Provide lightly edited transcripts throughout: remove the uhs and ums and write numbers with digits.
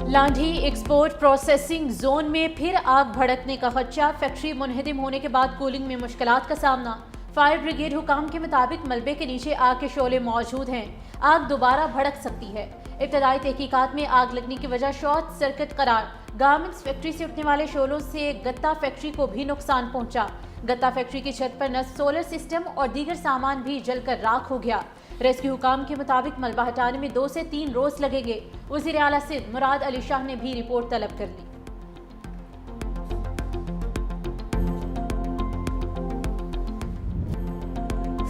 Landhi export processing zone में फिर आग भड़कने का खदशा। फैक्ट्री मुनहदिम होने के बाद कूलिंग में मुश्किलात का सामना। फायर ब्रिगेड हुकाम के मुताबिक मलबे के नीचे आग के शोले मौजूद हैं। आग दोबारा भड़क सकती है। इब्तदाई तहकीकात में आग लगने की वजह शॉर्ट सर्किट करार। गारमेंट्स फैक्ट्री से उठने वाले शोलों से गत्ता फैक्ट्री को भी नुकसान पहुंचा। गत्ता फैक्ट्री की छत पर नस्ब सोलर सिस्टम और दीगर सामान भी जलकर राख हो गया। रेस्क्यू हुकाम के मुताबिक मलबा हटाने में 2 से 3 रोज लगेंगे। वज़ीर आला सिंध मुराद अली शाह ने भी रिपोर्ट तलब कर ली।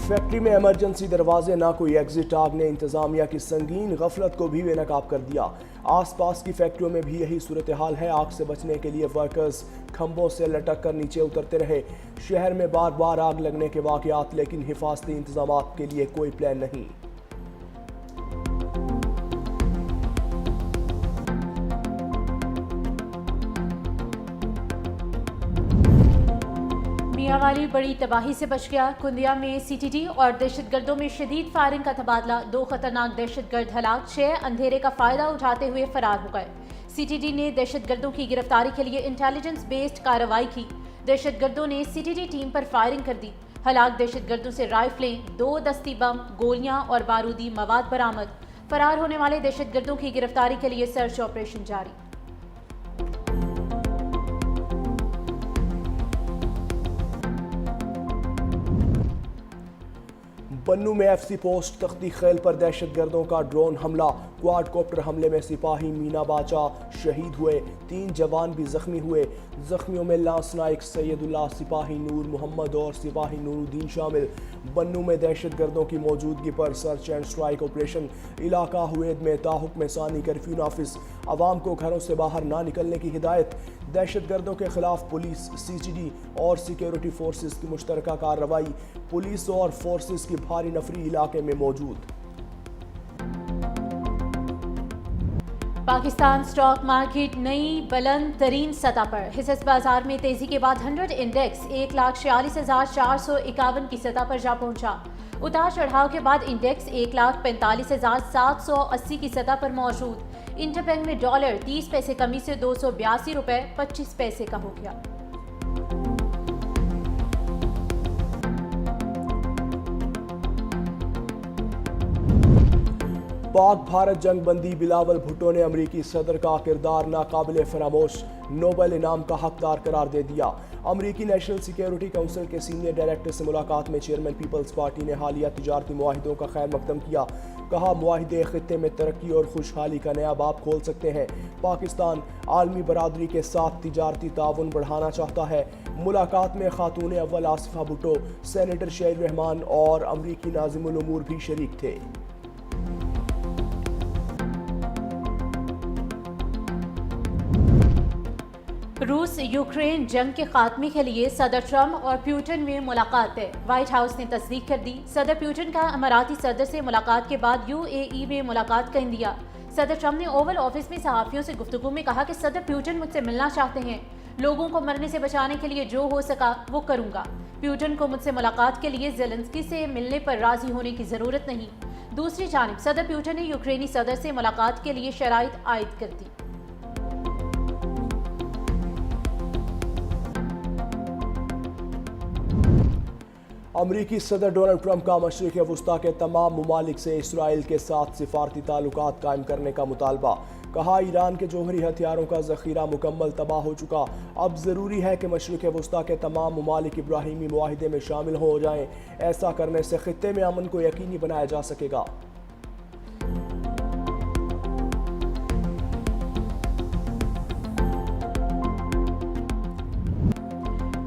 फैक्ट्री में इमरजेंसी दरवाजे ना कोई एग्जिट। आग ने इंतजामिया की संगीन गफलत को भी बेनकाब कर दिया। आसपास की फैक्ट्रियों में भी यही सूरत हाल है। आग से बचने के लिए वर्कर्स खंभों से लटक कर नीचे उतरते रहे। शहर में बार बार आग लगने के वाकयात, लेकिन हिफाजती इंतजाम के लिए कोई प्लान नहीं। मियांवाली बड़ी तबाही से बच गया। कुंदिया में सीटीडी और दहशतगर्दों में शदीद फायरिंग का तबादला। 2 खतरनाक दहशतगर्द हलाक, 6 अंधेरे का फायदा उठाते हुए फरार हो गए। सीटीडी ने दहशतगर्दों की गिरफ्तारी के लिए इंटेलिजेंस बेस्ड कार्रवाई की। दहशतगर्दों ने सीटीडी टीम पर फायरिंग कर दी। हलाक दहशतगर्दों से राइफलें, 2 दस्ती बम, गोलियां और बारूदी मवाद बरामद। फरार होने वाले दहशतगर्दों की गिरफ्तारी के लिए सर्च ऑपरेशन जारी। बन्नू में एफसी पोस्ट तख्ती खैल पर दहशतगर्दों का ड्रोन हमला। क्वाडकॉप्टर हमले में सिपाही मीना बाचा शहीद हुए, 3 जवान भी जख्मी हुए। जख्मियों में लांस नाइक सैयदुल्लाह, सिपाही नूर मोहम्मद और सिपाही नूरुद्दीन शामिल। बन्नू में दहशतगर्दों की मौजूदगी पर सर्च एंड स्ट्राइक ऑपरेशन। इलाका हुएद में ताहुक्म सानी कर्फ्यू नाफिज। आवाम को घरों से बाहर ना निकलने की हिदायत। दहशतगर्दों के खिलाफ पुलिस, सीसीडी और सिक्योरिटी फोर्सेस की मुश्तरका कार्रवाई। पुलिस और फोर्सेस की भारी नफरी इलाके में मौजूद। पाकिस्तान स्टॉक मार्केट नई बुलंद तरीन सतह पर। हिस्सेदार बाजार में तेजी के बाद 100 इंडेक्स 1,46,451 की सतह पर जा पहुंचा। उतार चढ़ाव के बाद इंडेक्स 1,45,780 की सतह पर मौजूद। इंटरबैंक में डॉलर 30 पैसे कमी से 282 रुपए 25 पैसे का हो गया। पाक भारत जंग बंदी बिलावल भुट्टो ने अमरीकी सदर का किरदार नाकाबिले फरामोश नोबेल इनाम का हकदार करार दे दिया। अमरीकी नेशनल सिक्योरिटी काउंसिल के सीनियर डायरेक्टर से मुलाकात में चेयरमैन पीपल्स पार्टी ने हालिया तिजारती मुआहिदों का खैर मकदम किया। कहा, मुआहिदे खित्ते में तरक्की और खुशहाली का नया बाब खोल सकते हैं। पाकिस्तान आलमी बरादरी के साथ तिजारती ताउन बढ़ाना चाहता है। मुलाकात में खातून अव्वल आसिफा भुट्टो, सेनेटर शहीद रहमान और अमरीकी नाज़िमुल उमूर भी शरीक थे। रूस यूक्रेन जंग के खात्मे के लिए सदर ट्रंप और प्यूटन में मुलाकात है। व्हाइट हाउस ने तस्दीक कर दी। सदर प्यूटन का अमाराती सदर से मुलाकात के बाद यूएई में मुलाकात का इंदिया। सदर ट्रंप ने ओवल ऑफिस में सहाफियों से गुफ्तगू में कहा कि सदर प्यूटन मुझसे मिलना चाहते हैं। लोगों को मरने से बचाने के लिए जो हो सका वो करूंगा। प्यूटन को मुझसे मुलाकात के लिए ज़ेलेंस्की से मिलने पर राजी होने की जरूरत नहीं। दूसरी जानिब सदर प्यूटन ने यूक्रेनी सदर से मुलाकात के लिए शराइत आयद कर दी। अमरीकी सदर डोनाल्ड ट्रंप का मशरिक़ वस्ता के तमाम ममालिक से इसराइल के साथ सिफारती ताल्लुकात कायम करने का मुतालबा। कहा, ईरान के जौहरी हथियारों का ज़ख़ीरा मुकम्मल तबाह हो चुका। अब ज़रूरी है कि मशरिक़ वस्ता के तमाम ममालिक इब्राहीमी मुआहिदे में शामिल हो जाएं। ऐसा करने से ख़ित्ते में अमन को यकीनी बनाया जा सकेगा।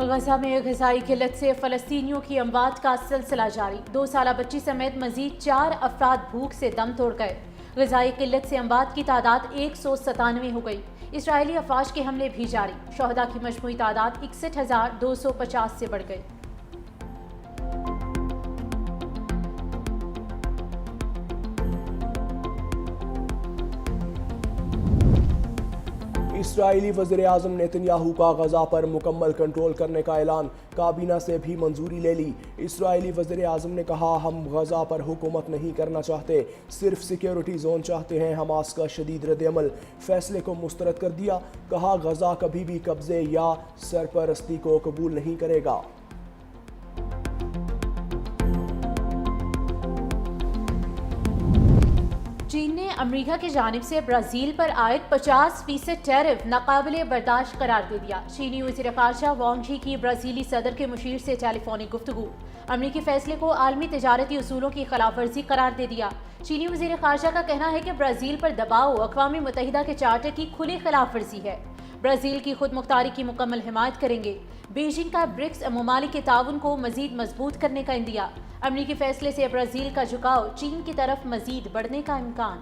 गजा में ग़िज़ाई किल्लत से फ़लस्तीनियों की अमवात का सिलसिला जारी। 2 साला बच्ची समेत मज़ीद 4 अफराद भूख से दम तोड़ गए। ग़िज़ाई किल्लत से अमवात की तादाद 197 हो गई। इसराइली अफवाज के हमले भी जारी। शोहदा की मजमूई तादाद 61,250 से बढ़ गई। इसराइली वज़ीर आज़म नेतन्याहू का गजा पर मुकम्मल कंट्रोल करने का ऐलान, काबीना से भी मंजूरी ले ली। इसराइली वज़ीर आज़म ने कहा, हम गजा पर हुकूमत नहीं करना चाहते, सिर्फ सिक्योरिटी जोन चाहते हैं। हमास का शदीद रद्द-ए-अमल, फैसले को मुस्तरद कर दिया। कहा, गजा कभी भी कब्जे या सरपरस्ती को कबूल नहीं करेगा। चीन ने अमेरिका की जानिब से ब्राज़ील पर आयद 50% टैरिफ नाकाबिले बर्दाश्त करार दे दिया। चीनी वज़ीर ख़ारजा वांग यी की ब्राज़ीली सदर के मुशीर से टेलीफोनिक गुफ्तगू, अमरीकी फैसले को आलमी तजारती उसूलों की खिलाफ वर्जी करार दे दिया। चीनी वज़ीर ख़ारजा का कहना है कि ब्राज़ील पर दबाव अक़वाम मुत्तहिदा के चार्टर की खुली खिलाफ वर्जी है। ब्राज़ील की खुद मुख्तारी की मुकम्मल हिमायत करेंगे। बीजिंग का ब्रिक्स ममालिक के ताउन को मजीद मजबूत करने का इंदिया। अमरीकी फैसले से ब्राज़ील का झुकाव चीन की तरफ मजीद बढ़ने का इम्कान।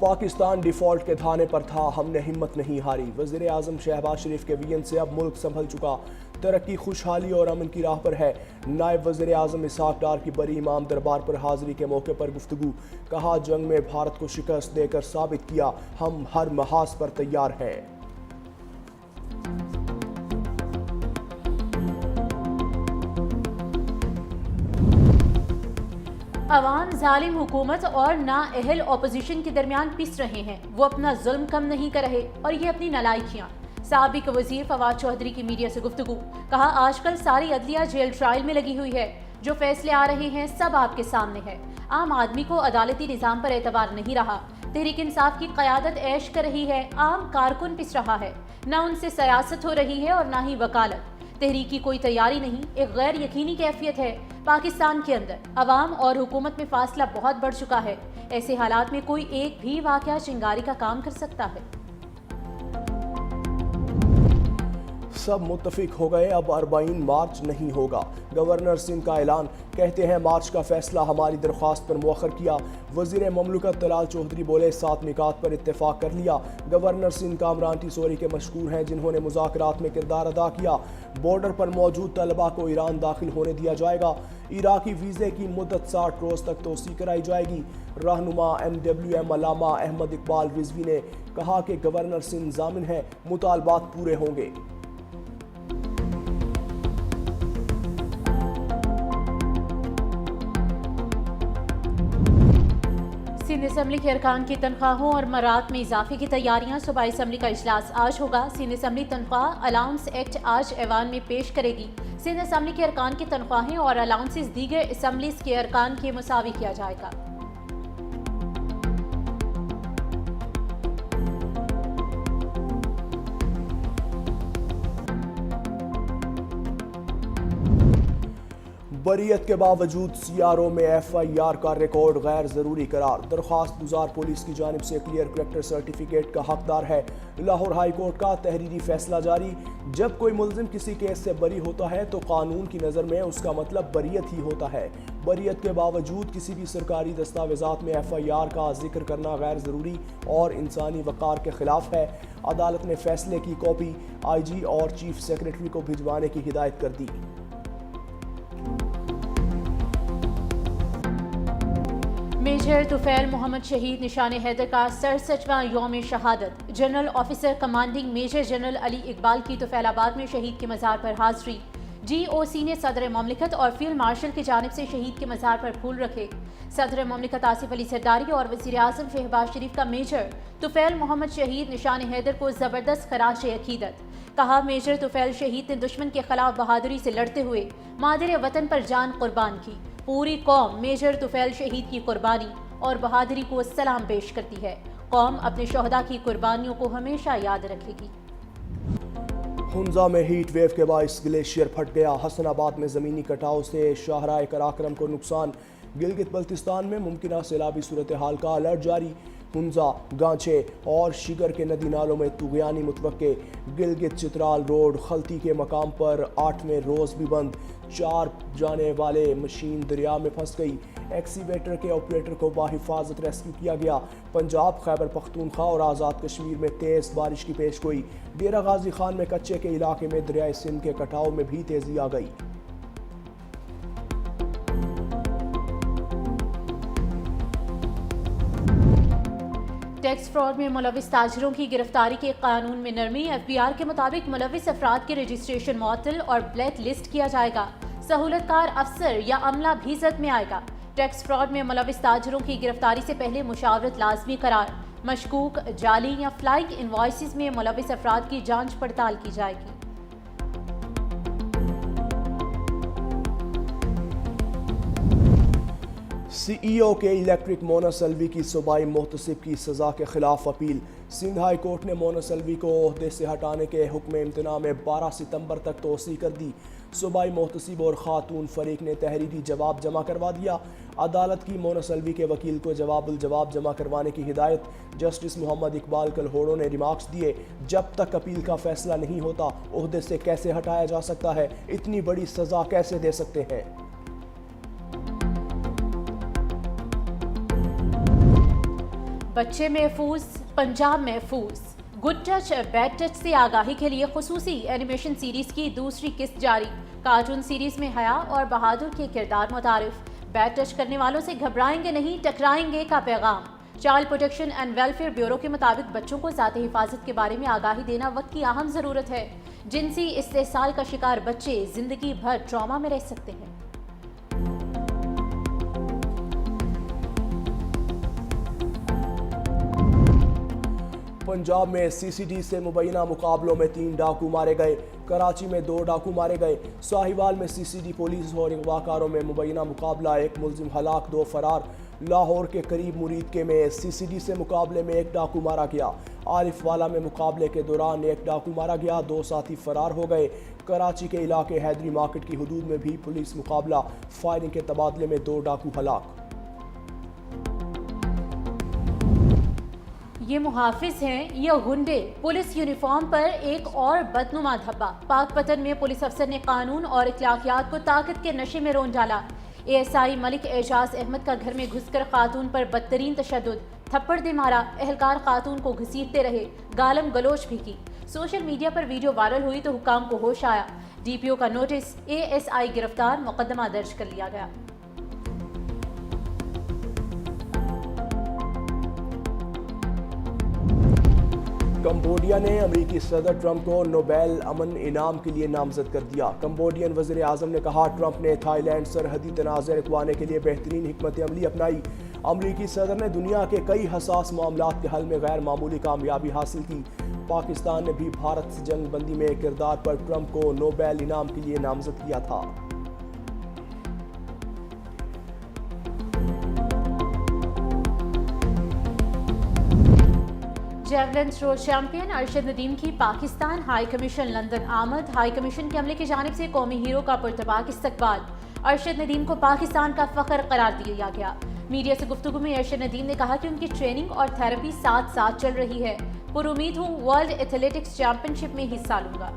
पाकिस्तान डिफॉल्ट के धाने पर था, हमने हिम्मत नहीं हारी। वज़ीर आज़म शहबाज शरीफ के विजन से अब मुल्क संभल चुका, तरक्की, खुशहाली और अमन की राह पर है। नायब वज़ीर आज़म इसहाक डार की बरी इमाम दरबार पर हाजिरी के मौके पर गुफ्तगू, कहा, जंग में भारत को शिकस्त देकर साबित किया, हम हर महाज पर तैयार हैं। अवाम जालिम हुकूमत और नाअहल अपोजिशन के दरमियान पिस रहे हैं। वो अपना जुल्म कम नहीं कर रहे और ये अपनी नालायकियाँ। साबिक वजीर फवाद चौधरी की मीडिया से गुफ्तगू, कहा, आजकल सारी अदलिया जेल ट्रायल में लगी हुई है। जो फैसले आ रहे हैं सब आपके सामने है। आम आदमी को अदालती निज़ाम पर एतबार नहीं रहा। तहरीक इंसाफ की क़यादत ऐश कर रही है, आम कारकुन पिस रहा है। न उनसे सियासत हो रही है और ना ही वकालत। तहरीक की कोई तैयारी नहीं, एक गैर यकीनी कैफियत है। पाकिस्तान के अंदर अवाम और हुकूमत में फासला बहुत बढ़ चुका है। ऐसे हालात में कोई एक भी वाक़या चिंगारी का काम कर सकता है। सब मुत्तफिक हो गए, अब 40 मार्च नहीं होगा। गवर्नर सिंध का ऐलान, कहते हैं मार्च का फैसला हमारी दरख्वास्त पर मुअख्खर किया। वज़ीर ममलकत तलाल चौधरी बोले, 7 निकात पर इत्तेफाक कर लिया। गवर्नर सिंध कामरान टिसोरी के मशकूर हैं, जिन्होंने मुज़ाकरात में किरदार अदा किया। बॉर्डर पर मौजूद तलबा को ईरान दाखिल होने दिया जाएगा। इराकी वीज़े की मुद्दत 60 रोज़ तक तोसी कराई जाएगी। रहनुमा MWM अल्लामा अहमद इकबाल रिजवी ने कहा कि गवर्नर सिंध ज़ामिन है, मुतालबात पूरे होंगे। सिंध असम्बली के अरकान की तनख्वाहों और मरात में इजाफे की तैयारियां। सूबाई असम्बली का इजलास आज होगा। सिंध असम्बली तनख्वाह अलाउंस एक्ट आज ऐवान में पेश करेगी। सिंध असम्बली के अरकान की तनख्वाहें और अलाउंसेस दीगर असम्बलीज के अरकान के मुसावी किया जाएगा। बरियत के बावजूद CRO में FIR का रिकॉर्ड गैर ज़रूरी करार। दरख्वास्त गुजार पुलिस की जानिब से क्लियर करैक्टर सर्टिफिकेट का हकदार है। लाहौर हाई कोर्ट का तहरीरी फैसला जारी। जब कोई मुल्जिम किसी केस से बरी होता है तो कानून की नज़र में उसका मतलब बरियत ही होता है। बरियत के बावजूद किसी भी सरकारी दस्तावेजात में FIR का जिक्र करना गैर ज़रूरी और इंसानी वक़ार के खिलाफ है। अदालत ने फैसले की कॉपी IG और चीफ सेक्रेटरी को भिजवाने की हिदायत कर दी। मेजर तुफैल मोहम्मद शहीद निशान हैदर का 67वां यौम शहादत। General officer commanding major general Ali Iqbal की तुफैलाबाद में शहीद के मज़ार पर हाज़री। GOC ने सदर ममलिकत और फील्ड मार्शल की जानिब से शहीद के मज़ार पर फूल रखे। सदर ममलिकत आसिफ अली सरदारी और वज़ीर आज़म शहबाज शरीफ का मेजर तुफैल मोहम्मद शहीद निशान हैदर को ज़बरदस्त खराज अकीदत। कहा, मेजर तुफैल शहीद ने दुश्मन के खिलाफ बहादुरी से लड़ते हुए मादर वतन पर जान कुर्बान की। पूरी कौम मेजर तुफैल शहीद की कुर्बानी और बहादुरी को सलाम पेश करती है। कौम अपने शोहदा की कुर्बानियों को हमेशा याद रखेगी। हुंजा में हीट वेव के बाइस ग्लेशियर फट गया। हसनाबाद में ज़मीनी कटाव से शाहराह कराक्रम को नुकसान। गिलगित बल्तिस्तान में मुमकिन सैलाबी सूरत हाल का अलर्ट जारी। हुंजा, गांचे और शिगर के नदी नालों में तुगयानी मुतवक्के। गिलगित चित्राल रोड खलती के मकाम पर 8वें रोज़ भी बंद। 4 जाने वाले मशीन दरिया में फंस गई। एक्सीवेटर के ऑपरेटर को बाहिफाजत रेस्क्यू किया गया। पंजाब, खैबर पख्तूनख्वा और आज़ाद कश्मीर में तेज़ बारिश की पेश गोई। डेरा गाजी खान में कच्चे के इलाके में दरियाए सिंध के कटाव में भी तेज़ी आ गई। टैक्स फ्रॉड में मुलविस ताजिरों की गिरफ्तारी के कानून में नरमी। FBI के मुताबिक मुलविस अफराद के रजिस्ट्रेशन मुअत्तल और ब्लैक लिस्ट किया जाएगा। सहूलतकार अफसर या अमला भी जद में आएगा। टैक्स फ्रॉड में मुलविस ताजिरों की गिरफ्तारी से पहले मुशावरत लाजमी करार। मशकूक, जाली या फ्लाइंग इनवॉइसेस में मुलविस अफराद की जांच पड़ताल की जाएगी। CEO के इलेक्ट्रिक मोनासल्वी की सूबाई मोहतसिब की सज़ा के खिलाफ अपील। सिंध हाई कोर्ट ने मोनासल्वी को ओहदे से हटाने के हुक्म इम्तना में 12 सितंबर तक तोसी कर दी। सूबाई मोहतसिब और खातून फरीक ने तहरीरी जवाब जमा करवा दिया। अदालत की मोनासल्वी के वकील को जवाब जमा करवाने की हिदायत। जस्टिस मोहम्मद इकबाल कलहोड़ो ने रिमार्क्स दिए, जब तक अपील का फैसला नहीं होता ओहदे से कैसे हटाया जा सकता है, इतनी बड़ी सज़ा कैसे दे सकते हैं। बच्चे महफूज, पंजाब महफूज। गुड टच बैड टच से आगाही के लिए खुसूसी एनिमेशन सीरीज की दूसरी किस्त जारी। कार्टून सीरीज में हया और बहादुर के किरदार मुतारिफ। बैड टच करने वालों से घबराएंगे नहीं, टकराएंगे का पैगाम। Child protection and welfare bureau के मुताबिक बच्चों को ज़ाती हिफाजत के बारे में आगाही देना वक्त की अहम ज़रूरत है। जिनसी इस्तेसाल का शिकार बच्चे जिंदगी भर ट्रॉमा में रह सकते हैं। पंजाब में CCD से मुबैना मुकाबलों में 3 डाकू मारे गए। कराची में 2 डाकू मारे गए। साहिवाल में CCD पुलिस और अगवाकारों में मुबैना मुकाबला, 1 मुलजिम हलाक 2 फरार। लाहौर के करीब मुरीदके में CCD से मुकाबले में 1 डाकू मारा गया। आरिफवाला में मुकाबले के दौरान 1 डाकू मारा गया, 2 साथी फरार हो गए। कराची के इलाके हैदरी मार्केट की हदूद में भी पुलिस मुकाबला, फायरिंग के तबादले में 2 डाकू हलाक। ये मुहाफिज हैं या गुंडे। पुलिस यूनिफॉर्म पर एक और बदनुमा धब्बा। पाकपतन में पुलिस अफसर ने कानून और इखलाकियात को ताकत के नशे में रोन डाला। ASI मलिक एजाज अहमद का घर में घुसकर खातून पर बदतरीन तशद्दुद, थप्पड़ दे मारा। एहलकार खातून को घसीटते रहे, गालम गलोच भी की। सोशल मीडिया पर वीडियो वायरल हुई तो हुकाम को होश आया। DPO का नोटिस, ASI गिरफ्तार, मुकदमा दर्ज कर लिया गया। कंबोडिया ने अमेरिकी सदर ट्रंप को नोबेल अमन इनाम के लिए नामजद कर दिया। कंबोडियन वज़ीर आज़म ने कहा, ट्रंप ने थाईलैंड सरहदी तनाज़े रुकवाने के लिए बेहतरीन हिकमत अमली अपनाई। अमेरिकी सदर ने दुनिया के कई हसास मामलात के हल में गैर मामूली कामयाबी हासिल की। पाकिस्तान ने भी भारत से जंग बंदी में किरदार पर ट्रंप को नोबेल इनाम के लिए नामजद किया था। Javelin throw champion Arshad Nadeem की पाकिस्तान हाई कमीशन लंदन आमद। हाई कमीशन के अमले की जानिब से कौमी हीरो का पुरतबाक इस्तकबाल। अरशद नदीम को पाकिस्तान का फ़ख्र करार दिया गया। मीडिया से गुफ्तगू में अरशद नदीम ने कहा कि उनकी ट्रेनिंग और थेरेपी साथ साथ चल रही है। पुरुमीद हूँ वर्ल्ड एथलेटिक्स चैंपियनशिप में हिस्सा लूंगा।